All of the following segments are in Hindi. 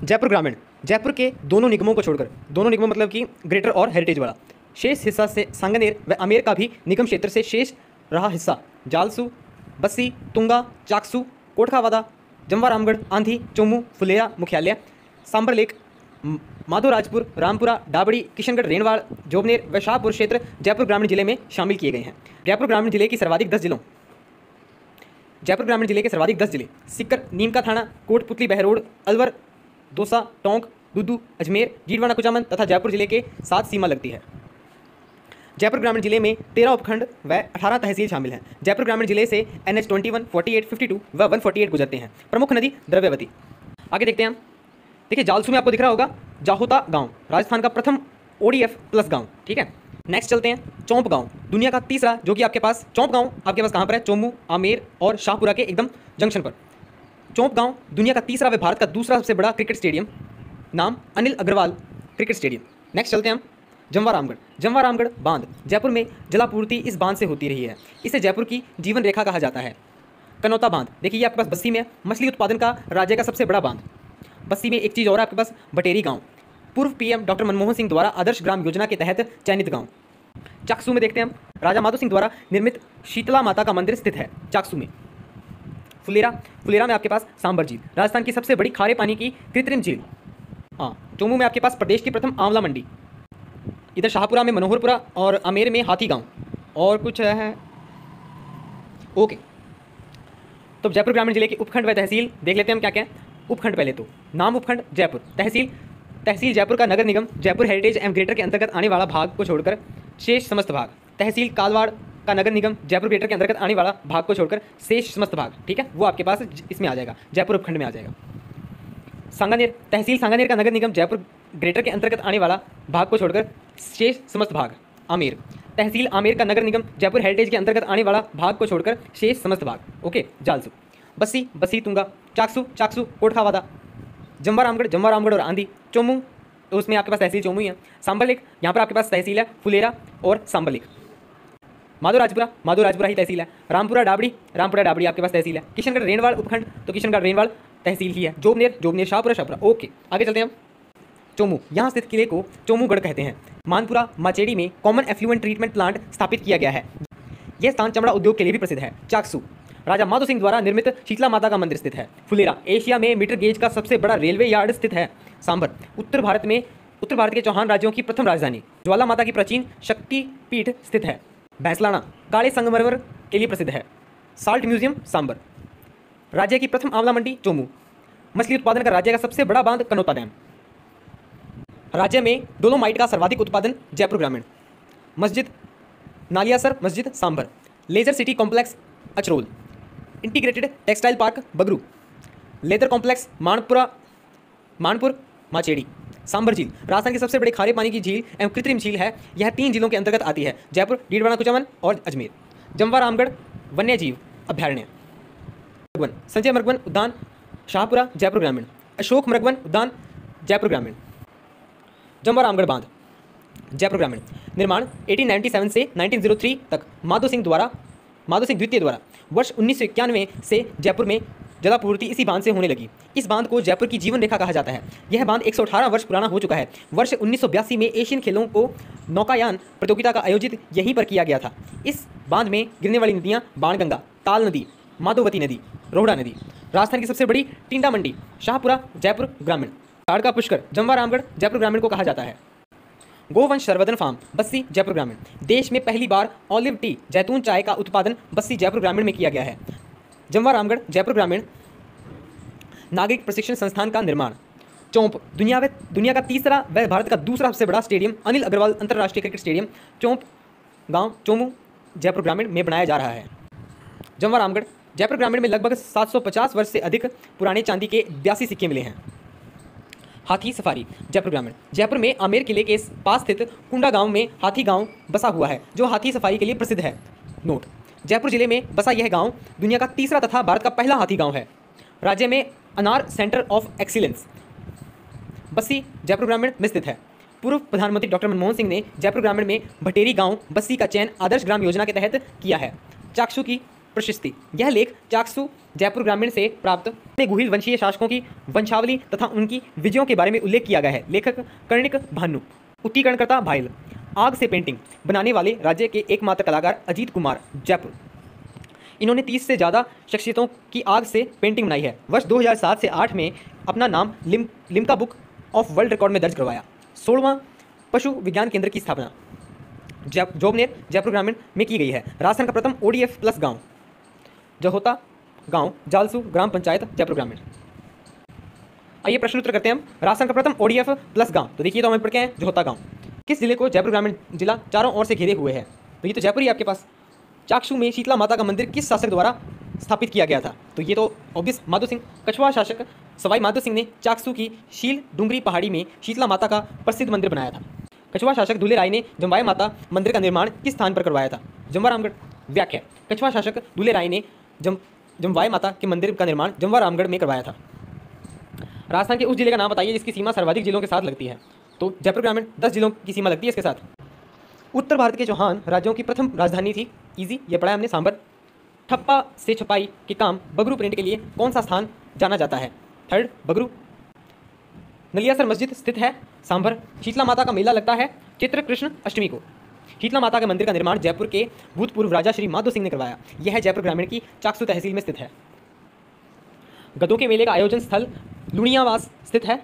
जयपुर ग्रामीण, जयपुर के दोनों निगमों को छोड़कर, दोनों निगमों मतलब कि ग्रेटर और हेरिटेज वाला, शेष हिस्सा से सांगनेर व आमेर का भी निगम क्षेत्र से शेष रहा हिस्सा जालसू, बस्सी, तुंगा, चाकसू, कोटखावादा, जमवारामगढ़, आंधी, चोमू, फुलेरा मुख्यालय, सांबरलेक, माधोराजपुर, रामपुरा, डाबड़ी, किशनगढ़, रेणवाड़, जोबनेर व शाहपुर क्षेत्र जयपुर ग्रामीण जिले में शामिल किए गए हैं। जयपुर ग्रामीण जिले के सर्वाधिक 10 जिले सिक्कर, नीम का थाना, कोटपुतली, बहरोड, अलवर, दौसा, टोंक, दुदू, अजमेर, जीडवाना, कुचामन तथा जयपुर जिले के साथ सीमा लगती है। जयपुर ग्रामीण जिले में 13 उपखंड व 18 तहसील शामिल हैं। जयपुर ग्रामीण जिले से NH 21, 48, 52 व 148 गुजरते हैं। प्रमुख नदी द्रव्यवती। आगे देखते हैं हम। देखिए जालसू में आपको दिख रहा होगा जाहोता गांव, राजस्थान का प्रथम ODF प्लस गांव। ठीक है, नेक्स्ट चलते हैं चौंप गांव, दुनिया का तीसरा, जो कि आपके पास चौंप गांव आपके पास कहाँ पर है? चोमू, आमेर और शाहपुरा के एकदम जंक्शन पर। चौंप गांव दुनिया का तीसरा व भारत का दूसरा सबसे बड़ा क्रिकेट स्टेडियम, नाम Anil Agarwal cricket stadium. Next चलते हैं हम जमवारामगढ़, जमवारामगढ़ बांध, जयपुर में जलापूर्ति इस बांध से होती रही है। इसे जयपुर की जीवन रेखा कहा जाता है। कनौता बांध, देखिए ये आपके पास बस्सी में है, मछली उत्पादन का राज्य का सबसे बड़ा बांध। बस्सी में एक चीज़ और आपके पास बटेरी गांव, पूर्व PM डॉक्टर मनमोहन सिंह द्वारा आदर्श ग्राम योजना के तहत चयनित गांव। चाकसू में देखते हैं हम, राजा माधो सिंह द्वारा निर्मित शीतला माता का मंदिर स्थित है चाकसू में। फुलेरा, फुलेरा में आपके पास सांबर झील, राजस्थान की सबसे बड़ी खारे पानी की कृत्रिम झील। हाँ, चोमू में आपके पास प्रदेश की प्रथम आंवला मंडी। इधर शाहपुरा में मनोहरपुरा और आमेर में हाथी गांव और कुछ है। ओके, तो जयपुर ग्रामीण जिले के उपखंड व तहसील देख लेते हैं हम क्या क्या है। उपखंड पहले तो नाम उपखंड जयपुर, तहसील जयपुर का नगर निगम जयपुर हेरिटेज एवं ग्रेटर के अंतर्गत आने वाला भाग को छोड़कर शेष समस्त भाग। तहसील कालवाड़ का नगर निगम जयपुर ग्रेटर के अंतर्गत आने वाला भाग को छोड़कर शेष समस्त भाग। ठीक है, वो आपके पास इसमें आ जाएगा, जयपुर उपखंड में आ जाएगा। सांगानेर, तहसील सांगानेर का नगर निगम जयपुर ग्रेटर के अंतर्गत आने वाला भाग को छोड़कर शेष समस्त भाग। आमेर, तहसील आमेर का नगर निगम जयपुर हेरिटेज के अंतर्गत आने वाला भाग को छोड़कर शेष समस्त भाग। ओके, जालसू, बस्सी, तुंगा, चाकसू, कोटखावादा, जमवारामगढ़ और आंधी, चोमू, तो उसमें आपके पास तहसील चोमू ही है। सांबरलेक, यहाँ पर आपके पास तहसील है फुलेरा और सांबरलेक। माधोराजपुरा ही तहसील है। रामपुरा डाबड़ी आपके पास तहसील है। किशनगढ़ रेणवाड़ उपखंड, तो किशनगढ़ रेणवाड़ तहसील ही है। जोबनेर शाहपुरा। ओके, आगे चलते हैं हम। चोमू, यहाँ स्थित किले को चोमूगढ़ कहते हैं। मानपुरा माचेड़ी में कॉमन एफ्लुएंट ट्रीटमेंट प्लांट स्थापित किया गया है। यह स्थान चमड़ा उद्योग के लिए भी प्रसिद्ध है। चाकसू, राजा माधो सिंह द्वारा निर्मित शीतला माता का मंदिर स्थित है। फुलेरा, एशिया में मीटर गेज का सबसे बड़ा रेलवे यार्ड स्थित है। सांबर, उत्तर भारत के चौहान राज्यों की प्रथम राजधानी। ज्वाला माता की प्राचीन शक्ति पीठ स्थित है। भैंसलाना, काले संगमरमर के लिए प्रसिद्ध है। Salt museum, Sambhar. राज्य की प्रथम आंवला मंडी, चोमू। मछली उत्पादन का राज्य का सबसे बड़ा बांध, कनौता डैम। राज्य में डोलोमाइट का सर्वाधिक उत्पादन, जयपुर ग्रामीण। मस्जिद, नालियासर मस्जिद, Sambhar. Leisure city complex, Achrol. Integrated textile park, Bagru. Leather complex, Manpur Macheri. Sambhar झील, राजस्थान की सबसे बड़ी खारे पानी की झील एवं कृत्रिम झील है। यह 3 जिलों के अंतर्गत आती है, जयपुर, डीडवाना, कुचामन और अजमेर। जमवारामगढ़ वन्य जीव अभ्यारण्य। संजय मृगवन उद्यान, शाहपुरा, जयपुर ग्रामीण। अशोक मृगवन उद्यान, जयपुर ग्रामीण। जमवारामगढ़ बांध, जयपुर ग्रामीण। निर्माण 1897 से 1903 तक माधो सिंह द्वितीय द्वारा। वर्ष 1991 से जयपुर में जलापूर्ति इसी बांध से होने लगी। इस बांध को जयपुर की जीवन रेखा कहा जाता है। यह बांध 118 वर्ष पुराना हो चुका है। वर्ष 1982 में एशियन खेलों को नौकायान प्रतियोगिता का आयोजित यहीं पर किया गया था। इस बांध में गिरने वाली नदियाँ बाणगंगा, ताल नदी, माधोवती नदी, रोहड़ा नदी। राजस्थान की सबसे बड़ी टिंडा मंडी, शाहपुरा, जयपुर ग्रामीण। ताड़ का पुष्कर, जमवारामगढ़, जयपुर ग्रामीण को कहा जाता है। गोवंश संवर्धन फार्म, बस्सी, जयपुर ग्रामीण। देश में पहली बार ऑलिव टी, जैतून चाय का उत्पादन बस्सी, जयपुर ग्रामीण में किया गया है। जमवारामगढ़, जयपुर ग्रामीण। नागरिक प्रशिक्षण संस्थान का निर्माण। चौंप, दुनिया का तीसरा व भारत का दूसरा सबसे बड़ा स्टेडियम, अनिल अग्रवाल अंतर्राष्ट्रीय क्रिकेट स्टेडियम, चौंप गांव, चोमू, जयपुर ग्रामीण में बनाया जा रहा है। जमवारामगढ़, जयपुर ग्रामीण में लगभग 750 वर्ष से अधिक पुराने चांदी के 82 सिक्के मिले हैं। हाथी सफारी, जयपुर ग्रामीण। जयपुर में आमेर किले के पास स्थित कुंडा गांव में हाथी गांव बसा हुआ है, जो हाथी सफारी के लिए प्रसिद्ध है। नोट, जयपुर जिले में बसा यह गांव दुनिया का तीसरा तथा भारत का पहला हाथी गांव है। राज्य में अनार centre of excellence, Bassi, Jaipur ग्रामीण में स्थित है। पूर्व प्रधानमंत्री डॉक्टर मनमोहन सिंह ने जयपुर ग्रामीण में भटेरी गांव बस्सी का चयन आदर्श ग्राम योजना के तहत किया है। चाकसू की प्रशस्ति। यह लेख चाकसू जयपुर ग्रामीण से प्राप्त गुहिल वंशीय शासकों की वंशावली तथा उनकी विजयों के बारे में उल्लेख किया गया है। लेखक कर्णिक भानु, उत्तीकरणकर्ता भाईल। आग से पेंटिंग बनाने वाले राज्य के एकमात्र कलाकार अजीत कुमार, जयपुर। इन्होंने 30 से ज़्यादा शख्सियतों की आग से पेंटिंग बनाई है। वर्ष 2007 से 8 में अपना नाम Limca book of world record में दर्ज करवाया। 16वां पशु विज्ञान केंद्र की स्थापना जोबनेर जयपुर ग्रामीण में की गई है। राजस्थान का प्रथम ODF प्लस गांव जहोता गांव, जालसू ग्राम पंचायत, जयपुर ग्रामीण। आइए प्रश्न उत्तर करते हैं हम। राजस्थान का प्रथम ODF प्लस गांव, तो देखिए तो हमें पढ़ के हैं जहोता गांव। किस जिले को जयपुर ग्रामीण जिला चारों ओर से घेरे हुए है? तो ये तो जयपुर ही आपके पास। चाकसू में शीतला माता का मंदिर किस शासक द्वारा स्थापित किया गया था? तो ये तो ऑब्वियस माधो सिंह। कछवाहा शासक सवाई माधो सिंह ने चाकसू की शील डूंगरी पहाड़ी में शीतला माता का प्रसिद्ध मंदिर बनाया था। कछवाहा शासक दूल्हे राय ने जमवाई माता मंदिर का निर्माण किस स्थान पर करवाया था? जमवा रामगढ़। व्याख्या: कछवाहा शासक दूल्हे राय ने जमवाई माता के मंदिर का निर्माण जमवा रामगढ़ में करवाया था। राजस्थान के उस जिले का नाम बताइए जिसकी सीमा सर्वाधिक जिलों के साथ लगती है? तो जयपुर ग्रामीण 10 जिलों की सीमा लगती है इसके साथ। उत्तर भारत के चौहान राज्यों की प्रथम राजधानी थी? इजी, ये पढ़ा हमने, सांबर। ठप्पा से छपाई के काम बगरू प्रिंट के लिए कौन सा स्थान जाना जाता है? थर्ड, बगरू। नलियासर मस्जिद स्थित है? सांभर। शीतला माता का मेला लगता है चित्र कृष्ण अष्टमी को। शीतला माता के मंदिर का निर्माण जयपुर के भूतपूर्व राजा श्री माधो सिंह ने करवाया। यह जयपुर ग्रामीण की चाकसू तहसील में स्थित है। गधों के मेले का आयोजन स्थल लुणियावास स्थित है?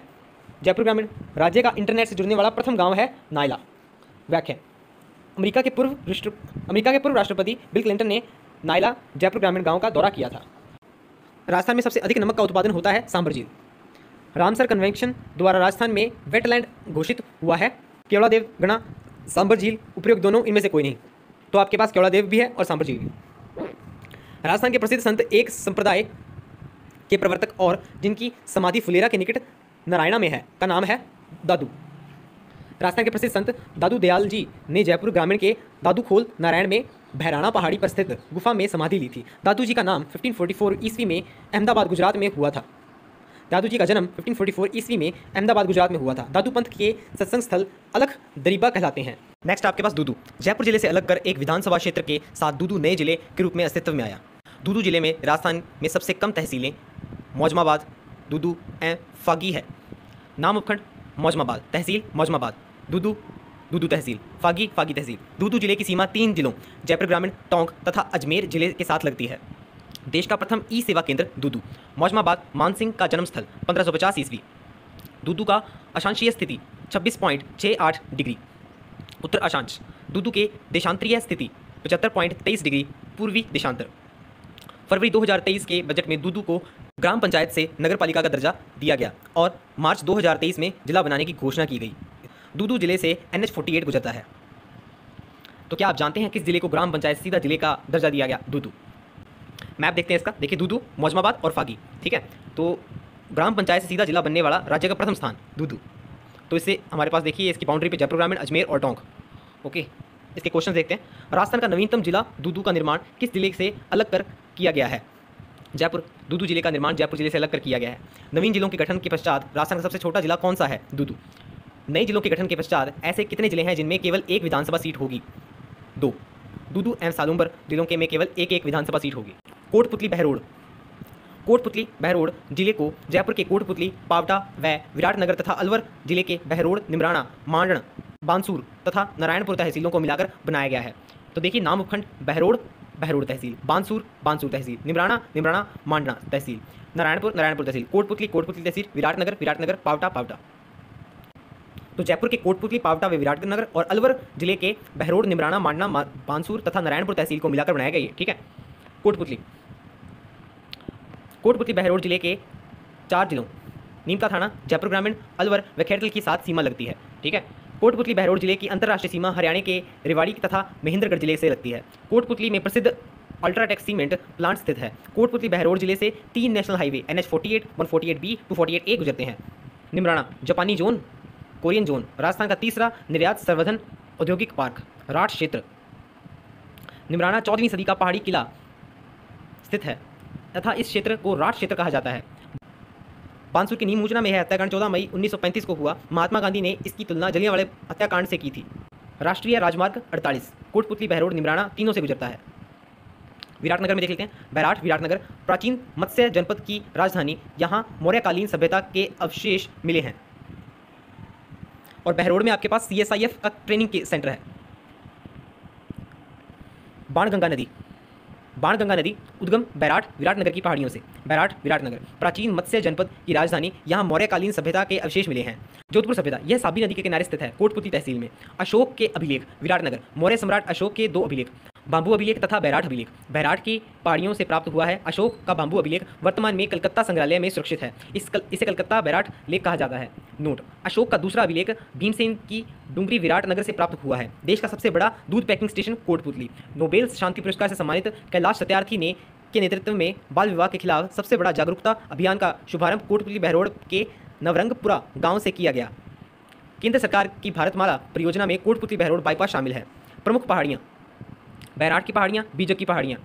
जयपुर ग्रामीण। राज्य का इंटरनेट से जुड़ने वाला प्रथम गांव है नायला। व्याख्या: अमेरिका के पूर्व राष्ट्रपति बिल क्लिंटन ने नायला जयपुर ग्रामीण गांव का दौरा किया था। राजस्थान में सबसे अधिक नमक का उत्पादन होता है? सांभर झील। रामसर कन्वेंशन द्वारा राजस्थान में वेटलैंड घोषित हुआ है? केवड़ादेव गणा, सांभर झील, उपयुक्त दोनों, इनमें से कोई नहीं। तो आपके पास केवड़ादेव भी है और सांभर झील भी। राजस्थान के प्रसिद्ध संत एक संप्रदाय के प्रवर्तक और जिनकी समाधि फुलेरा के निकट नारायणा में है का नाम है दादू। राजस्थान के प्रसिद्ध संत दादू दयाल जी ने जयपुर ग्रामीण के दादूखोल नारायण में भैराना पहाड़ी पर स्थित गुफा में समाधि ली थी। दादू जी का नाम 1544 ईस्वी में अहमदाबाद गुजरात में हुआ था। दादू जी का जन्म 1544 ईस्वी में अहमदाबाद गुजरात में हुआ था। दादू पंथ के सत्संग स्थल अलख दरीबा कहलाते हैं। नेक्स्ट आपके पास दूदू। जयपुर जिले से अलग कर एक विधानसभा क्षेत्र के साथ दूदू नए जिले के रूप में अस्तित्व में आया। दूदू जिले में राजस्थान में सबसे कम तहसीलें मौजमाबाद, दूदू एवं फागी है। नाम उपखंड मौजमाबाद, तहसील मौजमाबाद, दूदू दूदू तहसील, फागी फागी तहसील। दूदू जिले की सीमा 3 जिलों जयपुर ग्रामीण, टोंक तथा अजमेर जिले के साथ लगती है। देश का प्रथम ई सेवा केंद्र दूदू। मौजमाबाद मानसिंह का जन्म स्थल 1550 ईस्वी। दूदू का अक्षांशीय स्थिति 26.68 डिग्री उत्तर अक्षांश। दूदू के देशांतरीय स्थिति 75.23 डिग्री पूर्वी देशांतर। फरवरी 2023 के बजट में दूदू को ग्राम पंचायत से नगर पालिका का दर्जा दिया गया और मार्च 2023 में जिला बनाने की घोषणा की गई। दूदू जिले से NH48 गुजरता है। तो क्या आप जानते हैं किस जिले को ग्राम पंचायत सीधा जिले का दर्जा दिया गया? दूदू। मैप देखते हैं इसका। देखिए दूदू, मौजमाबाद और फागी, ठीक है। तो ग्राम पंचायत से सीधा जिला बनने वाला राज्य का प्रथम स्थान दूदू। तो इससे हमारे पास देखिए इसकी बाउंड्री पे जयपुर ग्रामीण, अजमेर और टोंक। ओके, इसके क्वेश्चन देखते हैं। राजस्थान का नवीनतम जिला दूदू का निर्माण किस जिले से अलग कर किया गया है? जयपुर। दूदू जिले का निर्माण जयपुर जिले से अलग कर किया गया है। नवीन जिलों के गठन के पश्चात राजस्थान का सबसे छोटा जिला कौन सा है? दूदू। नए जिलों के गठन के पश्चात ऐसे कितने जिले हैं जिनमें केवल एक विधानसभा सीट होगी? 2। दूदू एवं सालुंबर जिलों के में केवल एक विधानसभा सीट होगी। कोटपुतली बहरोड। कोटपुतली बहरोड जिले को जयपुर के कोटपुतली, पावटा व विराटनगर तथा अलवर जिले के बहरोड, निमराना, मांडण, बानसूर तथा नारायणपुर तहसीलों को मिलाकर बनाया गया है। तो देखिए नाम उपखंड बहरोड, बहरोड तहसील, बानसूर, बानसूर तहसील, निमराना, निमराना, मांडना तहसील, नारायणपुर, नारायणपुर तहसील, कोटपुतली, कोटपुतली तहसील, विराटनगर, विराटनगर, पावटा, पावटा। तो जयपुर के कोटपुतली, पावटा व विराटनगर और अलवर जिले के बहरोड, निमराना, मांडना, बानसूर तथा नारायणपुर तहसील को मिलाकर बनाया गया है, ठीक है। कोटपुतली बहरोड जिले के 4 जिलों नीमका थाना, जयपुर ग्रामीण, अलवर व खैरतल की साथ सीमा लगती है, ठीक है। कोटपुतली बहरोड जिले की अंतर्राष्ट्रीय सीमा हरियाणा के रेवाड़ी तथा महेंद्रगढ़ जिले से लगती है। कोटपुतली में प्रसिद्ध अल्ट्राटेक सीमेंट प्लांट स्थित है। कोटपुतली बहरोड जिले से 3 national highway NH48, 148B, 248A गुजरते हैं। निमराना जापानी जोन, कोरियन जोन, राजस्थान का तीसरा निर्यात संवर्धन औद्योगिक पार्क, राठ क्षेत्र। निमराना 14वीं सदी का पहाड़ी किला स्थित है तथा इस क्षेत्र को राठ क्षेत्र कहा जाता है। बानसूर की नींव मूचना में है। हत्याकांड 14 मई 1935 को हुआ। महात्मा गांधी ने इसकी तुलना जलियांवाले हत्याकांड से की थी। राष्ट्रीय राजमार्ग 48 कोटपुतली बहरोड निमराना तीनों से गुजरता है। विराटनगर में देख लेते हैं। बैराठ विराटनगर प्राचीन मत्स्य जनपद की राजधानी, यहाँ मौर्यकालीन सभ्यता के अवशेष मिले हैं। और बहरोड में आपके पास CSIF का ट्रेनिंग के सेंटर है। बाणगंगा नदी, बाणगंगा नदी उद्गम बैराठ विराटनगर की पहाड़ियों से। बैराठ विराटनगर प्राचीन मत्स्य जनपद की राजधानी, यहाँ मौर्यकालीन सभ्यता के अवशेष मिले हैं। जोधपुर सभ्यता, यह साबी नदी के किनारे स्थित है, कोटपुतली तहसील में। अशोक के अभिलेख विराटनगर, मौर्य सम्राट अशोक के 2 अभिलेख, बांबू अभिलेख तथा बैराठ अभिलेख। बैराठ की पहाड़ियों से प्राप्त हुआ है अशोक का बांबू अभिलेख, वर्तमान में कलकत्ता संग्रहालय में सुरक्षित है। इसे कलकत्ता बैराठ लेख कहा जाता है। नोट, अशोक का दूसरा अभिलेख भीमसेन की डुंगरी विराटनगर से प्राप्त हुआ है। देश का सबसे बड़ा दूध पैकिंग स्टेशन कोटपुतली। नोबेल शांति पुरस्कार से सम्मानित कैलाश सत्यार्थी ने के नेतृत्व में बाल विवाह के खिलाफ सबसे बड़ा जागरूकता अभियान का शुभारंभ कोटपुतली बहरोड के नवरंगपुरा गांव से किया गया। केंद्र सरकार की भारतमाला परियोजना में कोटपुतली बहरोड बाईपास शामिल है। प्रमुख पहाड़ियाँ, बैराठ की पहाड़ियाँ, बीजक की पहाड़ियाँ,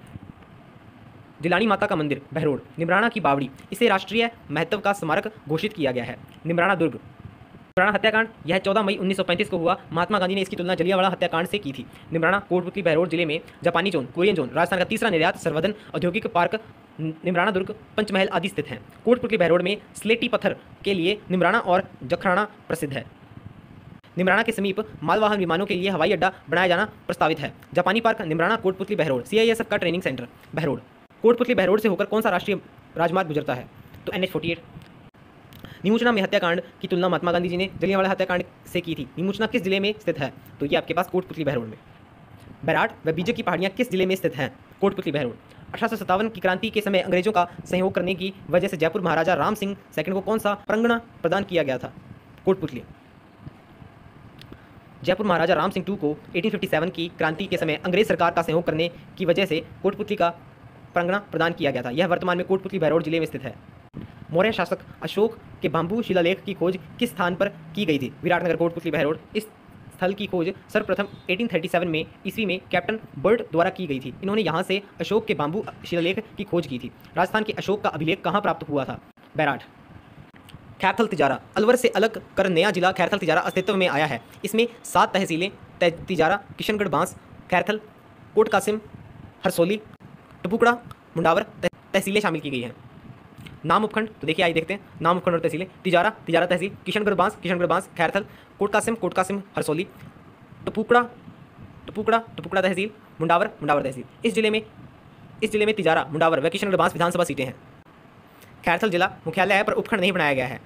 जिलानी माता का मंदिर बहरोड, निमराना की बावड़ी, इसे राष्ट्रीय महत्व का स्मारक घोषित किया गया है। निमराना दुर्ग, निमराना हत्याकांड, यह 14 मई 1935 को हुआ। महात्मा गांधी ने इसकी तुलना जलियांवाला हत्याकांड से की थी। निमराना कोटपुतली बहरोड जिले में जापानी जोन, कोरियन जोन, राजस्थान का तीसरा निर्यात संवर्धन औद्योगिक पार्क निमराना दुर्ग, पंचमहल आदि स्थित हैं। कोटपुतली बहरोड में स्लेटी पत्थर के लिए निमराना और जखराना प्रसिद्ध है। निमराना के समीप मालवाहन विमानों के लिए हवाई अड्डा बनाया जाना प्रस्तावित है। जापानी पार्क निमराना कोटपुतली बहरोड, CISF का ट्रेनिंग सेंटर बहरोड। कोटपुतली बहरोड से होकर कौन सा राष्ट्रीय राजमार्ग गुजरता है? तो NH-48। निमुचना में हत्याकांड की तुलना महात्मा गांधी जी ने जलियांवाला हत्याकांड से की थी। निमुचना किस जिले में स्थित है? तो ये आपके पास कोटपुतली बहरोड में। बैराठ व बीजक की पहाड़ियाँ किस जिले में स्थित हैं? कोटपुतली बहरोड। 1857 की क्रांति के समय अंग्रेजों का सहयोग करने की वजह से जयपुर महाराजा राम सिंह सेकंड को कौन सा परगना प्रदान किया गया था? कोटपुतली। जयपुर महाराजा राम सिंह II को 1857 की क्रांति के समय अंग्रेज सरकार का सहयोग करने की वजह से कोटपुतली का परगना प्रदान किया गया था। यह वर्तमान में कोटपुतली बहरोड जिले में स्थित है। मौर्य शासक अशोक के बांबू शिलालेख की खोज किस स्थान पर की गई थी? विराटनगर, कोटपुतली बहरोड। इस स्थल की खोज सर्वप्रथम 1837 में ईस्वी में कैप्टन बर्ड द्वारा की गई थी। इन्होंने यहाँ से अशोक के बांबू शिलालेख की खोज की थी। राजस्थान के अशोक का अभिलेख कहाँ प्राप्त हुआ था? बैराठ। खैरथल तिजारा, अलवर से अलग कर नया जिला खैरथल तिजारा अस्तित्व में आया है। इसमें 7 तहसीलें तिजारा, किशनगढ़, बांस, खैरथल, कोट कासिम, हरसोली, टपुकड़ा, मुंडावर तहसीलें शामिल की गई हैं। नाम उपखंड, तो देखिए आइए देखते हैं नाम उपखंड और तहसीलें। तिजारा, तिजारा तहसील, किशनगढ़ बांस, खैरथल, कोट कासिम, हरसोली, टपुकड़ा तहसील, मुंडावर तहसील। इस जिले में तिजारा, मुंडावर व किशनगढ़ बांस विधानसभा सीटें हैं। खैरथल जिला मुख्यालय है पर उपखंड नहीं बनाया गया है।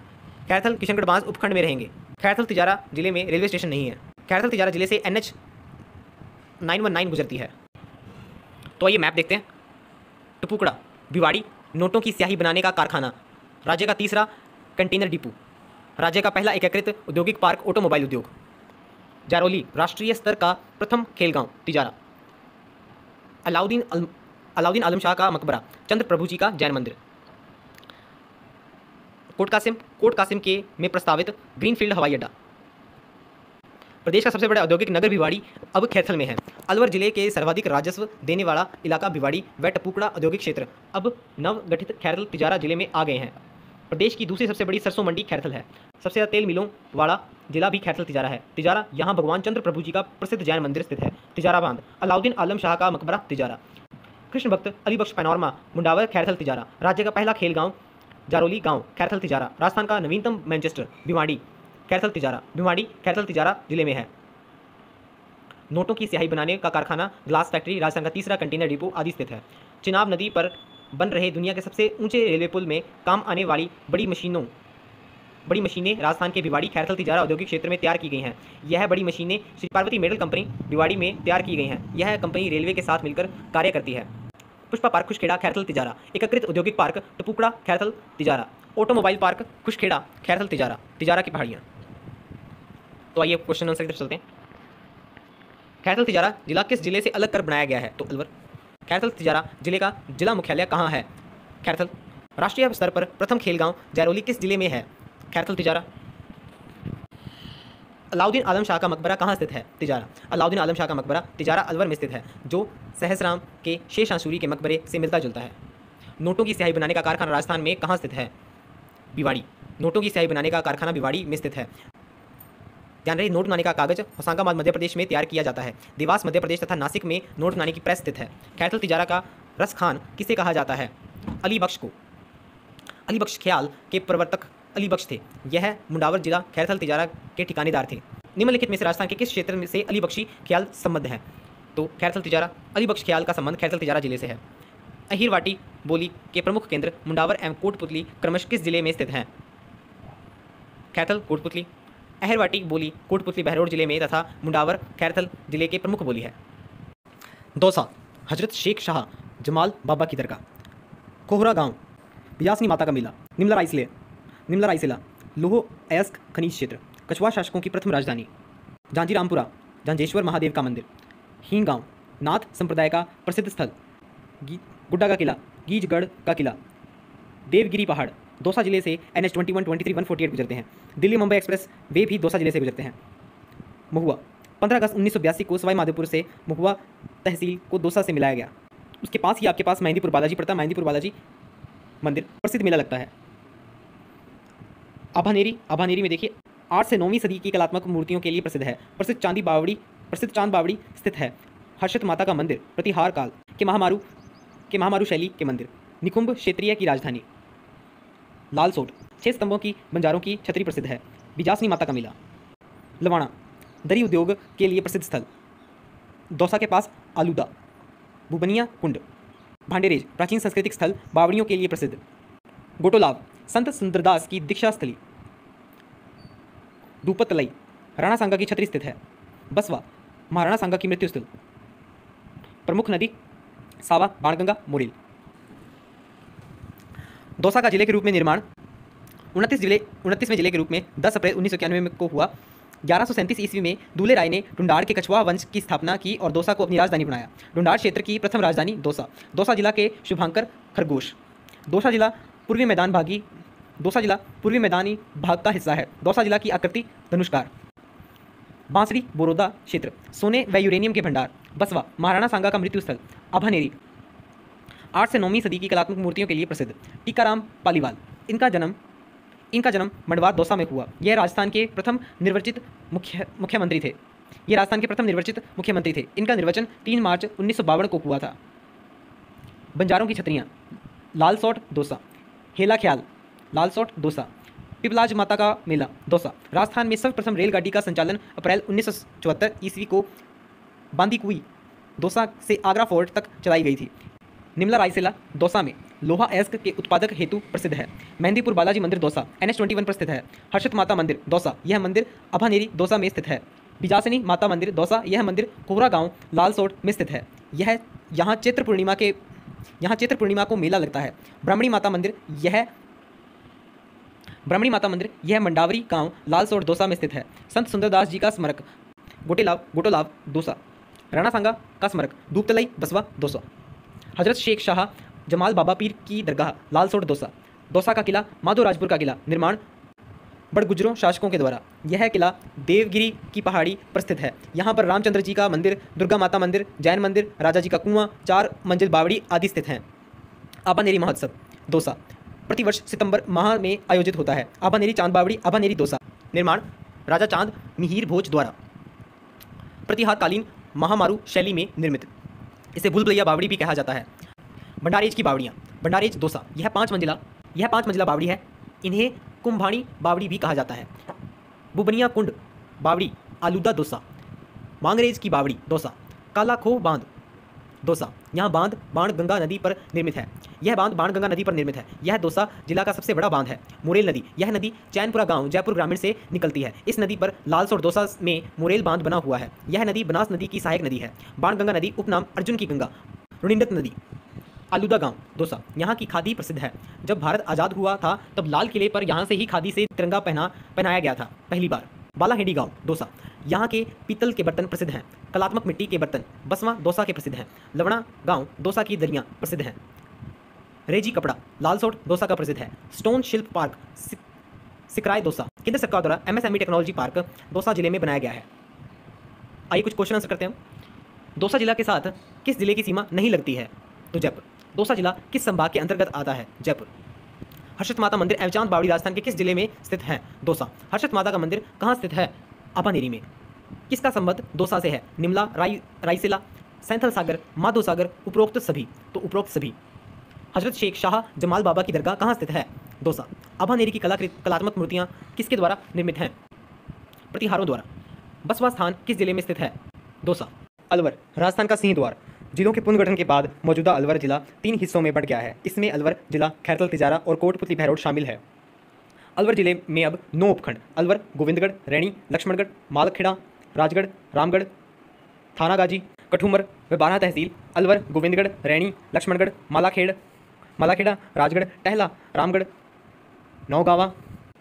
खैरथल, किशनगढ़ बांस उपखंड में रहेंगे। खैरथल तिजारा जिले में रेलवे स्टेशन नहीं है। खैरथल तिजारा जिले से NH-919 गुजरती है। तो आइए मैप देखते हैं। टपुकड़ा, भिवाड़ी, नोटों की स्याही बनाने का कारखाना, राज्य का तीसरा कंटेनर डिपो, राज्य का पहला एकीकृत औद्योगिक पार्क, ऑटोमोबाइल उद्योग। जारौली, राष्ट्रीय स्तर का प्रथम खेल गांव, तिजारा। अलाउद्दीन आलम शाह का मकबरा, चंद्र प्रभु जी का जैन मंदिर। कोट कासिम के में प्रस्तावित ग्रीनफील्ड हवाई अड्डा। प्रदेश का सबसे बड़ा औद्योगिक नगर भिवाड़ी अब खैरथल में है। अलवर जिले के सर्वाधिक राजस्व देने वाला इलाका भिवाड़ी व टपुकड़ा औद्योगिक क्षेत्र अब नवगठित खैरथल तिजारा जिले में आ गए हैं। प्रदेश की दूसरी सबसे बड़ी सरसों मंडी खैरथल है। सबसे ज़्यादा तेल मिलों वाला जिला भी खैरथल तिजारा है। तिजारा, यहाँ भगवान चंद्र प्रभु जी का प्रसिद्ध जैन मंदिर स्थित है। तिजारा बांध, अलाउद्दीन आलम शाह का मकबरा, तिजारा। कृष्ण भक्त अली बख्श पैनोरमा, मुंडावर, खैरथल तिजारा। राज्य का पहला खेल गाँव, जारौली गांव, खैरथल तिजारा। राजस्थान का नवीनतम मैनचेस्टर, भिवाड़ी, खैरथल तिजारा। भिवाड़ी खैरथल तिजारा जिले में है। नोटों की स्याही बनाने का कारखाना, ग्लास फैक्ट्री, राजस्थान का तीसरा कंटेनर डिपो आदि स्थित है। चिनाब नदी पर बन रहे दुनिया के सबसे ऊंचे रेलवे पुल में काम आने वाली बड़ी मशीनें राजस्थान के भिवाड़ी खैरथल तिजारा औद्योगिक क्षेत्र में तैयार की गई हैं। यह बड़ी मशीनें श्री पार्वती मेटल कंपनी भिवाड़ी में तैयार की गई हैं। यह कंपनी रेलवे के साथ मिलकर कार्य करती है। पुष्पा पार्क खुशखेड़ा, खैरथल तिजारा। एकीकृत औद्योगिक park Tapukara, Khairthal Tijara. Automobile park Khushkhera, Khairthal Tijara. Tijara की पहाड़ियाँ। तो आइए क्वेश्चन आंसर की तरफ चलते हैं। खैरथल तिजारा जिला किस जिले से अलग कर बनाया गया है? तो अलवर। खैरथल तिजारा जिले का जिला मुख्यालय कहाँ है? खैरथल। राष्ट्रीय स्तर पर प्रथम खेल गांव जारौली किस जिले में है? खैरथल तिजारा। अलाउद्दीन आलम शाह का मकबरा कहाँ स्थित है? तिजारा। अलाउद्दीन आलम शाह का मकबरा तिजारा अलवर में स्थित है, जो सहसराम के शेषांसूरी के मकबरे से मिलता जुलता है। नोटों की स्याही बनाने का कारखाना राजस्थान में कहाँ स्थित है? भिवाड़ी। नोटों की स्याही बनाने का कारखाना भिवाड़ी में स्थित है। ध्यान रहे, नोट बनाने का कागज होशंगाबाद मध्य प्रदेश में तैयार किया जाता है। देवास मध्य प्रदेश तथा नासिक में नोट बनाने की प्रेस स्थित है। खैरथल तिजारा का रस खान किसे कहा जाता है? अली बख्श को। अली बख्श ख्याल के प्रवर्तक अली बख्श थे। यह मुंडावर जिला खैरथल तिजारा के ठिकानेदार थे। निम्नलिखित में से राजस्थान के किस क्षेत्र में से अली बख्शी ख्याल संबद्ध है? तो खैरथल तिजारा। अली बख्श ख्याल का संबंध खैरथल तिजारा जिले से है। अहिरवाटी बोली के प्रमुख केंद्र मुंडावर एवं कोटपुतली क्रमश किस जिले में स्थित हैं? खैरथल, कोटपुतली। अहिरवाटी बोली कोटपुतली बहरोड जिले में तथा मुंडावर खैरथल जिले के प्रमुख बोली है। दौसा हजरत शेख शाह जमाल बाबा की दरगाह। कोहरा गांव यासनी माता का मेला। निम्ला रायसिला लोहो अयस्क खनिज क्षेत्र। कछवा शासकों की प्रथम राजधानी। जांजीरामपुरा जांजेश्वर महादेव का मंदिर। हीन गांव नाथ संप्रदाय का प्रसिद्ध स्थल। गुड्डा का किला गीजगढ़ का किला। देवगिरी पहाड़ दौसा जिले से NH 21, 23, 148 गुजरते हैं। दिल्ली मुंबई एक्सप्रेस वे भी दौसा जिले से गुजरते हैं। महुआ 15 अगस्त 1982 को सवाई माधोपुर से महुआ तहसील को दौसा से मिलाया गया। उसके पास ही आपके पास मेहंदीपुर बालाजी पड़ता है। मेहंदीपुर बालाजी मंदिर प्रसिद्ध मेला लगता है। आभानेरी में देखिए 8 से 9वीं सदी की कलात्मक मूर्तियों के लिए प्रसिद्ध है। प्रसिद्ध चांद बावड़ी स्थित है। हर्षत माता का मंदिर प्रतिहार काल के महामारू शैली के मंदिर। निकुंभ क्षेत्रीय की राजधानी। लालसोट 6 स्तंभों की बंजारों की छतरी प्रसिद्ध है। बिजासनी माता का मेला। लवाणा दरी उद्योग के लिए प्रसिद्ध स्थल। दौसा के पास आलूदा। भूबनिया कुंड। भांडेरेज प्राचीन सांस्कृतिक स्थल बावड़ियों के लिए प्रसिद्ध। गोटोलाव संत सुंदरदास की दीक्षा स्थली। दूपतलई राणा सांगा की छतरी स्थित है। बसवा महाराणा सांगा की मृत्यु स्थल। प्रमुख नदी सावा, बाणगंगा, मोरेल। दौसा का जिले के रूप में निर्माण 29वें जिले के रूप में 10 अप्रैल 1991 को हुआ। 1137 ईस्वी में दूल्हे राय ने ढूंढाड़ के कछवा वंश की स्थापना की और दौसा को अपनी राजधानी बनाया। ढूंढाड़ क्षेत्र की प्रथम राजधानी दौसा। दौसा जिला के शुभांकर खरगोश। दौसा जिला पूर्वी मैदानी भाग का हिस्सा है। दौसा जिला की आकृति धनुष्कार। बांसड़ी बोरोदा क्षेत्र सोने व यूरेनियम के भंडार। बसवा महाराणा सांगा का मृत्यु स्थल। अभानेरी 8 से 9वीं सदी की कलात्मक मूर्तियों के लिए प्रसिद्ध। टीकाराम पालीवाल इनका जन्म मंडवार दौसा में हुआ। यह राजस्थान के प्रथम निर्वाचित मुख्यमंत्री थे। इनका निर्वाचन 3 मार्च 1952 को हुआ था। बंजारों की छतरियाँ लालसोट दौसा। हेला ख्याल लालसोट दौसा। पिपलाज माता का मेला दौसा। राजस्थान में सर्वप्रथम रेलगाड़ी का संचालन अप्रैल 1974 ईस्वी को बांदीकुई दौसा से आगरा फोर्ट तक चलाई गई थी। निम्ला रायसिला दौसा में लोहा अयस्क के उत्पादक हेतु प्रसिद्ध है। मेहंदीपुर बालाजी मंदिर दौसा NH 21 पर स्थित है। हर्षत माता मंदिर दौसा, यह मंदिर अभानेरी दौसा में स्थित है। बिजासनी माता मंदिर दौसा, यह मंदिर कोहरा गांव लालसोट में स्थित है। यहाँ चैत्र पूर्णिमा को मेला लगता है। ब्राह्मणी माता मंदिर यह मंडावरी गांव लालसोट दौसा में स्थित है। संत सुंदरदास जी का स्मारक गोटोलाव दौसा। राणा सांगा का स्मारक दूपतलई बसवा दौसा। हजरत शेख शाह जमाल बाबा पीर की दरगाह लालसोट दौसा। दौसा का किला माधोराजपुर का किला निर्माण बड़गुजरों शासकों के द्वारा। यह किला देवगिरी की पहाड़ी पर स्थित है। यहाँ पर रामचंद्र जी का मंदिर, दुर्गा माता मंदिर, जैन मंदिर, राजा जी का कुआं, 4 मंजिल बावड़ी आदि स्थित हैं। आभानेरी महोत्सव दौसा प्रतिवर्ष सितंबर माह में आयोजित होता है। आभानेरी चांद बावड़ी आभानेरी दौसा। निर्माण राजा चांद मिहिर भोज द्वारा। प्रतिहारकालीन महामारू शैली में निर्मित। इसे भूलभुलैया बावड़ी भी कहा जाता है। भंडारेज की बावड़ियाँ भंडारेज दौसा, यह 5 मंजिला बावड़ी है। इन्हें कुंभाणी बावड़ी भी कहा जाता है। बुबनिया कुंड बावड़ी आलूदा दौसा। मांगरेज की बावड़ी दौसा। काला खो बांध दौसा, यहाँ बांध बाणगंगा नदी पर निर्मित है। यह दौसा जिला का सबसे बड़ा बांध है। मोरेल नदी, यह नदी चैनपुरा गांव जयपुर ग्रामीण से निकलती है। इस नदी पर लालसोट दौसा में मोरेल बांध बना हुआ है। यह नदी बनास नदी की सहायक नदी है। बाणगंगा नदी उपनाम अर्जुन की गंगा। रुणिंदक नदी आलूदा गांव दौसा, यहाँ की खादी प्रसिद्ध है। जब भारत आज़ाद हुआ था तब लाल किले पर यहाँ से ही खादी से तिरंगा पहनाया गया था पहली बार। बालाहेड़ी गांव दौसा, यहाँ के पीतल के बर्तन प्रसिद्ध हैं। कलात्मक मिट्टी के बर्तन बसवा दौसा के प्रसिद्ध हैं। लवणा गांव दौसा की दरियाँ प्रसिद्ध हैं। रेजी कपड़ा लालसोट दौसा का प्रसिद्ध है। स्टोन शिल्प पार्क सिकराय दौसा केंद्र सरकार द्वारा MSME टेक्नोलॉजी पार्क दौसा जिले में बनाया गया है। आइए कुछ क्वेश्चन आंसर करते हैं। दौसा जिला के साथ किस जिले की सीमा नहीं लगती है? तो जयपुर। दौसा जिला किस संभाग के अंतर्गत आता है? जयपुर। हर्षत माता मंदिर एवं चांद बावड़ी राजस्थान के किस जिले में स्थित है? दौसा। हर्षत माता का मंदिर कहाँ स्थित है? आभानेरी में। किसका संबंध दौसा से है? निम्ला रायसिला सैंथल सागर, माधो सागर, उपरोक्त सभी। तो उपरोक्त सभी। हजरत शेख शाह जमाल बाबा की दरगाह कहाँ स्थित है? दौसा। आभानेरी की कलात्मक मूर्तियाँ किसके द्वारा निर्मित हैं? प्रतिहारों द्वारा। बसवा स्थान किस जिले में स्थित है? दौसा। अलवर राजस्थान का सिंह द्वार। जिलों के पुनर्गठन के बाद मौजूदा अलवर जिला 3 हिस्सों में बंट गया है। इसमें अलवर जिला, खैरतल, तिजारा और कोटपुतली बहरोड शामिल है। अलवर जिले में अब 9 उपखंड अलवर, गोविंदगढ़, रैणी, लक्ष्मणगढ़, मालखेड़ा, राजगढ़, रामगढ़, थानागाजी, कठूमर व 12 तहसील अलवर, गोविंदगढ़, रैणी, लक्ष्मणगढ़, मालाखेड़ा, राजगढ़, टहला, रामगढ़, नौगावा,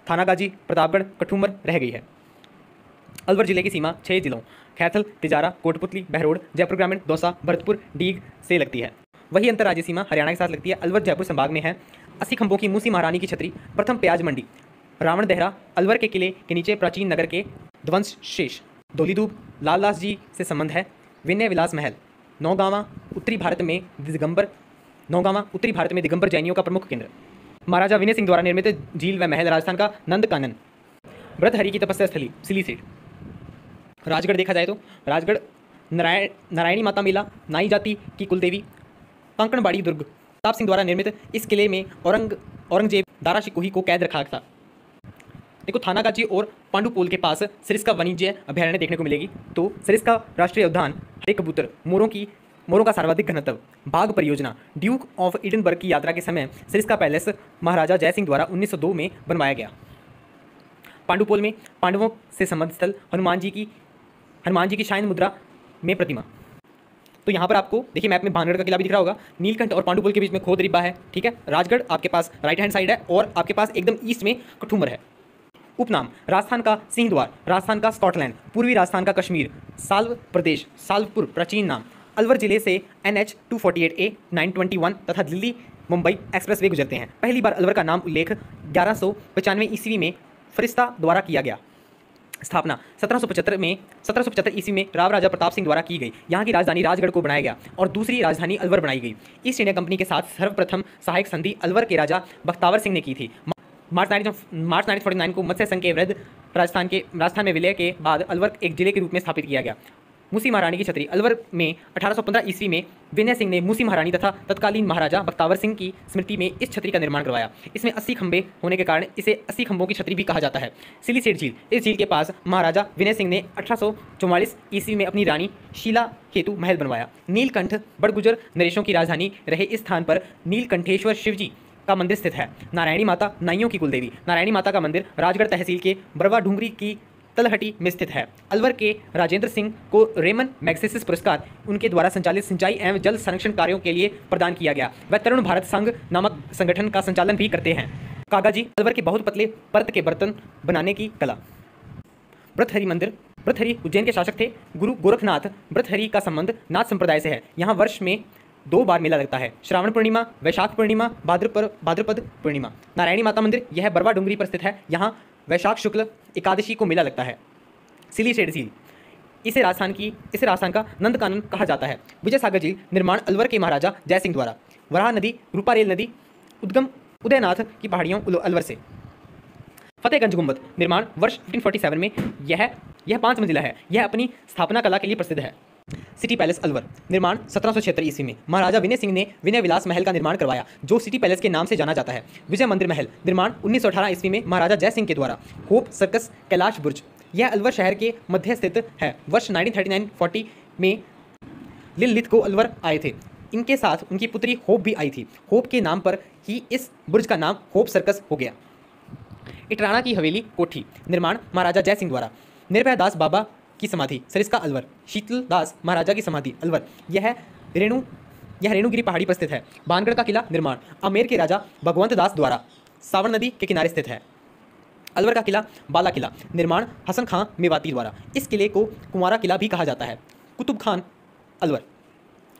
थानागाजी, प्रतापगढ़, कठूमर रह गई है। अलवर जिले की सीमा 6 जिलों खैथल, तिजारा, कोटपुतली, बहरोड, जयपुर ग्रामीण, दौसा, भरतपुर, डीग से लगती है। वही अंतर्राज्यीय सीमा हरियाणा के साथ लगती है। अलवर जयपुर संभाग में है। 80 खंभों की मूसी महारानी की छतरी, प्रथम प्याज मंडी, रावण देहरा, अलवर के किले के नीचे प्राचीन नगर के ध्वंस शेष, धौलीधूप, लालदास जी से संबंध है। विनय विलास महल, नौगावा उत्तरी भारत में दिगंबर जैनियों का प्रमुख केंद्र। महाराजा विनय सिंह द्वारा निर्मित झील व महल राजस्थान का नंदकानन। भृतहरि की तपस्या स्थली सिलीसेठ। राजगढ़ देखा जाए तो राजगढ़ नारायणी माता मेला, नाई जाति की कुलदेवी, कांकणबाड़ी दुर्ग। प्रताप सिंह द्वारा निर्मित इस किले में औरंगजेब दारा शिकोही को कैद रखा था। देखो थानागाजी और पांडुपोल के पास सरिस्का वाणिज्य अभ्यारण्य देखने को मिलेगी। तो सरिस्का राष्ट्रीय उद्यान, हरे कबूतर, मोरों का सर्वाधिक घनत्व, बाघ परियोजना, ड्यूक ऑफ एडिनबर्ग की यात्रा के समय सरिस्का पैलेस महाराजा जयसिंह द्वारा 1902 में बनवाया गया। पांडुपोल में पांडवों से संबंध स्थल, हनुमान जी की शायन मुद्रा में प्रतिमा। तो यहाँ पर आपको देखिए मैप में भानगढ़ का किला भी दिख रहा होगा। नीलकंठ और पांडुपुल के बीच में खोद रिब्बा है, ठीक है। राजगढ़ आपके पास राइट हैंड साइड है और आपके पास एकदम ईस्ट में कठूमर है। उपनाम राजस्थान का सिंह द्वार, राजस्थान का स्कॉटलैंड, पूर्वी राजस्थान का कश्मीर, साल्व प्रदेश, साल्वपुर प्राचीन नाम। अलवर जिले से NH 248A 921 तथा दिल्ली मुंबई एक्सप्रेसवे गुजरते हैं। पहली बार अलवर का नाम उल्लेख 1195 ईस्वी में फरिश्ता द्वारा किया गया। स्थापना 1775 ईस्वी में राव राजा प्रताप सिंह द्वारा की गई। यहाँ की राजधानी राजगढ़ को बनाया गया और दूसरी राजधानी अलवर बनाई गई। ईस्ट इंडिया कंपनी के साथ सर्वप्रथम सहायक संधि अलवर के राजा बख्तावर सिंह ने की थी। मार्च 1949 को मत्स्य संघ के वृद्ध राजस्थान में विलय के बाद अलवर एक जिले के रूप में स्थापित किया गया। मूसी महारानी की छतरी अलवर में 1815 ईस्वी में विनय सिंह ने मूसी महारानी तथा तत्कालीन महाराजा बख्तावर सिंह की स्मृति में इस छतरी का निर्माण करवाया। इसमें 80 खंभे होने के कारण इसे 80 खंभों की छतरी भी कहा जाता है। सिलीसेठ झील, इस झील के पास महाराजा विनय सिंह ने 1844 ईस्वी में अपनी रानी शीला हेतु महल बनवाया। नीलकंठ बड़गुजर नरेशों की राजधानी रहे इस स्थान पर नीलकंठेश्वर शिवजी का मंदिर स्थित है। नारायणी माता नाइयों की कुलदेवी। नारायणी माता का मंदिर राजगढ़ तहसील के बरवा डूंगरी की तलहटी में स्थित है। अलवर के राजेंद्र सिंह को रेमन मैग्सेसिस पुरस्कार उनके द्वारा संचालित सिंचाई एवं जल संरक्षण कार्यों के लिए प्रदान किया गया। वह तरुण भारत संघ नामक संगठन का संचालन भी करते हैं। कागाजी अलवर के बहुत पतले परत के बर्तन बनाने की कला। भृतहरि मंदिर, भृतहरि उज्जैन के शासक थे। गुरु गोरखनाथ भृतहरि का संबंध नाथ संप्रदाय से है। यहाँ वर्ष में 2 बार मेला लगता है, श्रावण पूर्णिमा, वैशाख पूर्णिमा, भाद्रपद पूर्णिमा। नारायणी माता मंदिर यह बरवा डूंगरी पर स्थित है। यहाँ वैशाख शुक्ल एकादशी को मेला लगता है। सिलीसेठ झील, इसे राजस्थान का नंदकानन कहा जाता है। विजय सागर झील निर्माण अलवर के महाराजा जयसिंह द्वारा। वराह नदी, रूपारेल नदी, उद्गम उदयनाथ की पहाड़ियों अलवर से। फतेहगंज गुंबद निर्माण वर्ष 1547 में। यह 5 मंजिला है। यह अपनी स्थापना कला के लिए प्रसिद्ध है। सिटी पैलेस अलवर निर्माण 1776 ईस्वी में महाराजा विनय सिंह ने विनय विलास महल का निर्माण करवाया, जो सिटी पैलेस के नाम से जाना जाता है। विजय मंदिर महल निर्माण 1918 ईस्वी में महाराजा जय सिंह के द्वारा। होप सर्कस कैलाश बुर्ज, यह अलवर शहर के मध्य स्थित है। वर्ष 1939-40 में लिलित को अलवर आए थे। इनके साथ उनकी पुत्री होप भी आई थी। होप के नाम पर ही इस बुर्ज का नाम होप सर्कस हो गया। इटराणा की हवेली कोठी निर्माण महाराजा जय सिंह द्वारा। निर्भय दास बाबा की समाधि सरिस्का अलवर। शीतल दास महाराजा की समाधि अलवर। यह रेणुगिरी पहाड़ी पर स्थित है। भानगढ़ का किला निर्माण आमेर के राजा भगवंत दास द्वारा सावन नदी के किनारे स्थित है। अलवर का किला बाला किला निर्माण हसन खां मेवाती द्वारा। इस किले को कुंवारा किला भी कहा जाता है। कुतुब खान अलवर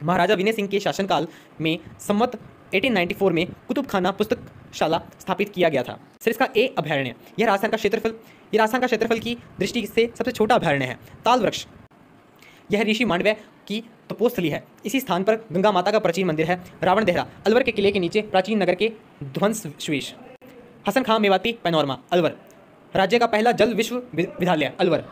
महाराजा विनय सिंह के शासनकाल में सम्मत 1894 में कुतुब खाना पुस्तकशाला स्थापित किया गया था। सरिस्का ए अभयारण्य, यह राजस्थान का क्षेत्रफल की दृष्टि से सबसे छोटा अभयारण्य है। ताल वृक्ष, यह ऋषि मांडव्य की तपोस्थली है। इसी स्थान पर गंगा माता का प्राचीन मंदिर है। रावण देहरा अलवर के किले के नीचे प्राचीन नगर के ध्वंसशेष। हसन खां मेवाती पैनोरमा अलवर। राज्य का पहला जल विश्वविद्यालय अलवर।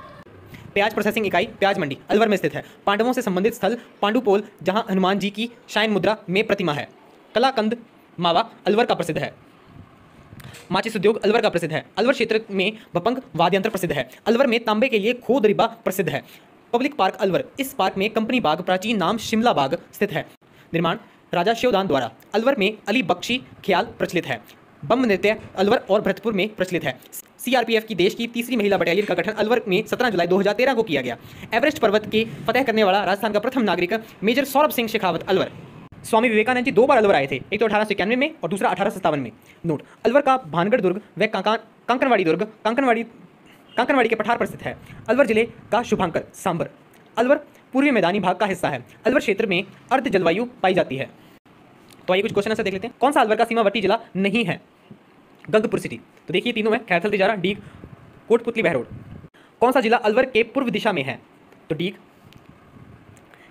प्याज प्रोसेसिंग इकाई प्याज मंडी अलवर में स्थित है। पांडवों से संबंधित स्थल पांडुपोल जहां हनुमान जी की शायन मुद्रा में प्रतिमा है। कलाकंद मावा अलवर का प्रसिद्ध है। माचिस उद्योग अलवर का प्रसिद्ध है। अलवर क्षेत्र में भपंग वाद्य यंत्र प्रसिद्ध है। अलवर में तांबे के लिए खोद रिबा प्रसिद्ध है। पब्लिक पार्क अलवर, इस पार्क में कंपनी बाग प्राचीन नाम शिमला बाग स्थित है। निर्माण राजा शिवदान द्वारा। अलवर में अली बख्शी ख्याल प्रचलित है। बम नृत्य अलवर और भरतपुर में प्रचलित है। सीआरपीएफ की देश की तीसरी महिला बटालियन का गठन अलवर में 17 जुलाई 2013 को किया गया। एवरेस्ट पर्वत के फतेह करने वाला राजस्थान का प्रथम नागरिक मेजर सौरभ सिंह शेखावत अलवर। स्वामी विवेकानंद जी 2 बार अलवर आए थे, एक तो 1891 में और दूसरा 1857 में। नोट, अलवर का भानगढ़ दुर्ग व कांकनवाड़ी दुर्ग कांकनवाड़ी के पठार पर स्थित है। अलवर जिले का शुभांकर सांबर। अलवर पूर्वी मैदानी भाग का हिस्सा है। अलवर क्षेत्र में अर्ध जलवायु पाई जाती है। तो आइए कुछ क्वेश्चन ऐसे देख लेते हैं। कौन सा अलवर का सीमावर्ती जिला नहीं है? गंगपुर सिटी। तो देखिए तीनों में खैरथल तिजारा, डीग, कोटपुतली बहरोड। कौन सा जिला अलवर के पूर्व दिशा में है? तो डीग।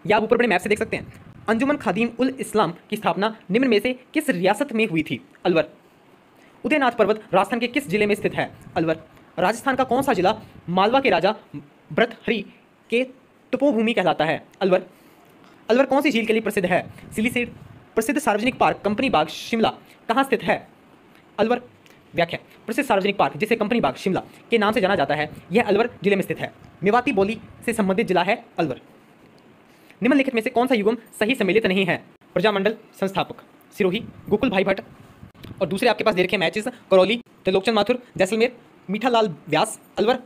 या आप ऊपर बड़े मैप से देख सकते हैं। अंजुमन खादिम उल इस्लाम की स्थापना निम्न में से किस रियासत में हुई थी? अलवर। उदयनाथ पर्वत राजस्थान के किस जिले में स्थित है? अलवर। राजस्थान का कौन सा जिला मालवा के राजा भर्तहरि के तपोभूमि कहलाता है? अलवर। अलवर कौन सी झील के लिए प्रसिद्ध है? सिलीसेड। प्रसिद्ध सार्वजनिक पार्क कंपनी बाग शिमला कहाँ स्थित है? अलवर। व्याख्या, प्रसिद्ध सार्वजनिक पार्क जिसे कंपनी बाग शिमला के नाम से जाना जाता है, यह अलवर जिले में स्थित है। मेवाती बोली से संबंधित जिला है अलवर। निम्नलिखित में से कौन सा युग्म सही सम्मिलित नहीं है? प्रजामंडल संस्थापक सिरोही गोकुल भाई भट्ट, और दूसरे आपके पास दे रखे मैचेस करौली, त्रिलोकचंद माथुर, जैसलमेर, मीठालाल व्यास, अलवर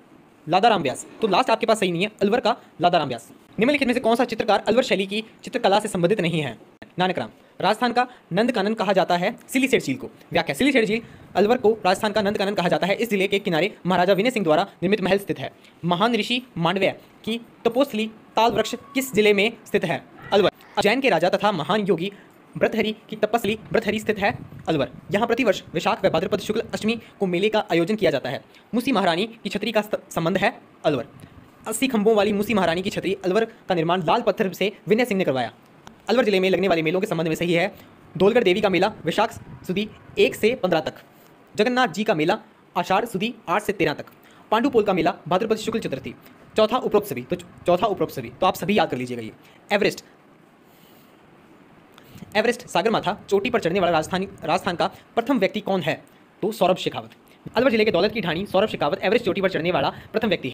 लादाराम व्यास। तो लास्ट आपके पास सही नहीं है, अलवर का लादाराम व्यास। निम्नलिखित में से कौन सा चित्रकार अलवर शैली की चित्रकला से संबंधित नहीं है? नानक राम। राजस्थान का नंदकानन कहा जाता है सिलीसेड झील को। व्याख्या, सिलीसेड झील अलवर को राजस्थान का नंदकानन कहा जाता है। इस जिले के किनारे महाराजा विनय सिंह द्वारा निर्मित महल स्थित है। महान ऋषि मांडव्य की तपोस्थली ताल वृक्ष किस जिले में स्थित है? अलवर। जैन के राजा तथा महान योगी भर्तहरि की तपस्ली भर्तहरि स्थित है अलवर। यहाँ प्रतिवर्ष वैशाख व भाद्रपद शुक्ल अष्टमी को मेले का आयोजन किया जाता है। मूसी महारानी की छतरी का संबंध है अलवर। 80 खंभों वाली मूसी महारानी की छतरी अलवर का निर्माण लाल पत्थर से विनय सिंह ने करवाया। अलवर जिले में लगने वाले मेलों के संबंध में सही है। धौलगढ़ देवी का मेला वैशाख सुदी 1 से 15 तक। जगन्नाथ जी का मेला आषाढ़ सुदी 8 से 13 तक। पांडुपोल का मेला भाद्रपद शुक्ल चतुर्थी। चौथा उपरोक्त सभी तो आप सभी याद कर लीजिएगा। ये एवरेस्ट सागरमाथा चोटी पर चढ़ने वाला राजस्थान का प्रथम व्यक्ति कौन है? तो सौरभ शेखावत। अलवर जिले के दौलत की ढाणी सौरभ शेखावत एवरेस्ट चोटी पर चढ़ने वाला प्रथम व्यक्ति है।